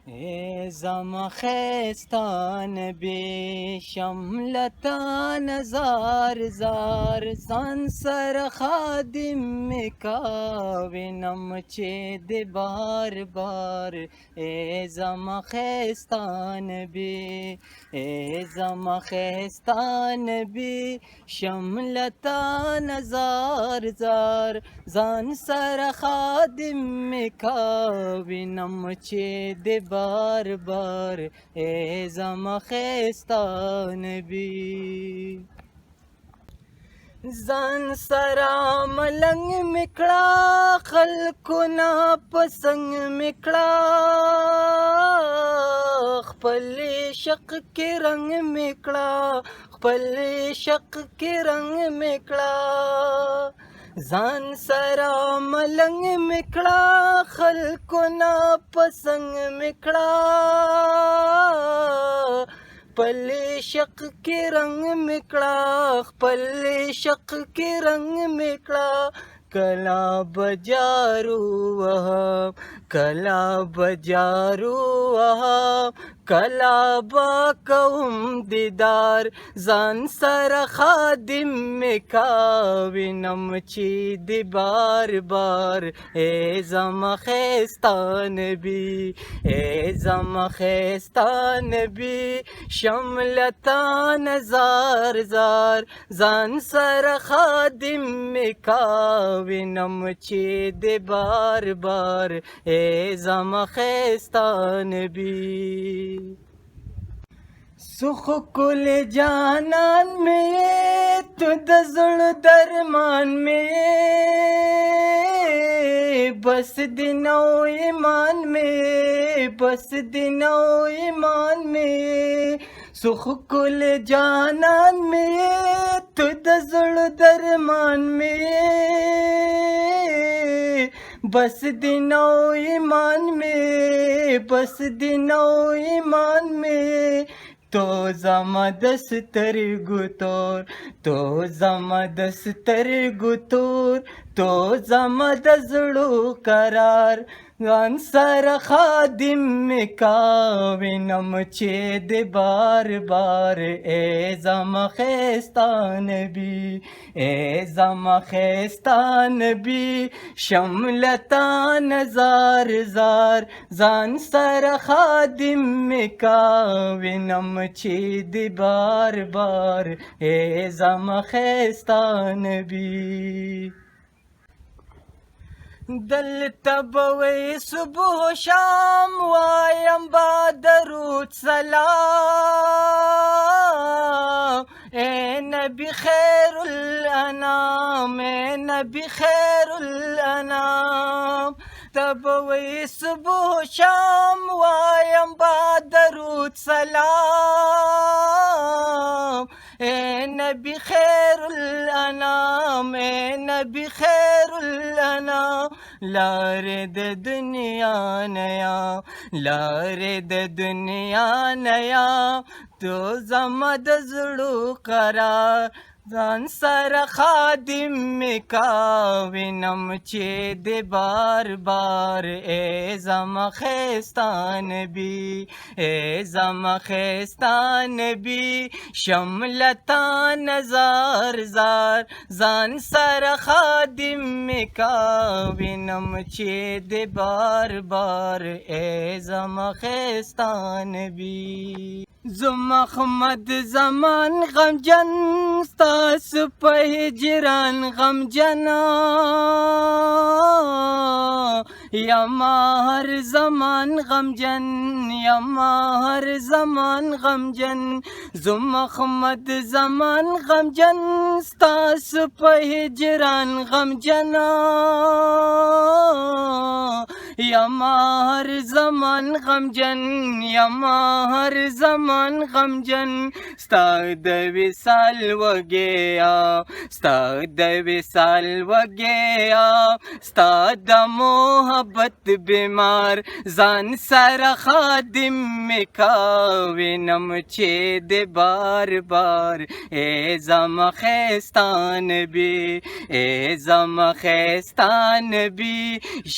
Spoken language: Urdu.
ای زما خستان بی شملتان زار زار زان سر خادم میکاوینم چه ده بار بار ای زما خستان بی ای زما خستان بی شملتان زار زار زان سر خادم میکاوینم چه ده بار بار ای زما خستان بی ځان سره ملنګ میکړه خلکونه پسنګ میکړه خپل شق کې رنگ میکړه خپل شق کې رنگ میکړه ځان سره ملنګ میکړه خلکونه پسنګ میکړه خپل شق کې رنگ میکړه خپل شق کې رنگ میکړه کلا بجارو وهم کلا بجارو وهم کلا با کوم دیدار ځان سره خادم میکاوینم چې دی بار بار ای زما خستان بی ای زما خستان بی شملتان زار زار ځان سره خادم میکاوینم چې دی بار بار ای زما خستان بی سخ کل جانان میں تو دزڑ درمان میں بس دنو ایمان میں بس دنو ایمان میں سخ کل جانان میں تو دزڑ درمان میں بس دنو ایمان میں بس دنو ایمان میں تو زما دستر گتور تو زما دستر گتور تو زما دزړو قرار ځان سره خادم میکاوینم چې د بار بار ای زما خستان بی ای زما خستان بی شملتان زار زار ځان سره خادم میکاوینم چې د بار بار ای زما خستان بی دلته به وی صبح و شام وایم با درود سلام ای نبی خیر الانام ای نبی خیر الانام تب وی صبح و شام وایم با درود سلام اے نبی خیر الانام اے نبی خیر الانام لارے د دنیا نیا لارے د دنیا نیا تو زما د زړو قرار ځان سره خادم میکاوینم چې د بار بار ای زما خستان بی ای زما خستان بی شملتان زار زار ځان سره خادم میکاوینم چې د بار بار ای زما خستان بی زمخمد زمان غمجن ستاسو په هجران غمجنا یما هر زمان غمجن یما هر زمان غمجن زمخمد زمان غمجن ستاسو په هجران غمجنا یما هر زمان غمجن یما هر زمان غمجن ستا د وصال وږیا ستا د وصال وږیا ستا د محبت بیمار ځان سره خادم میکاوینم چې د بار بار ای زما خستان بی ای زما خستان بی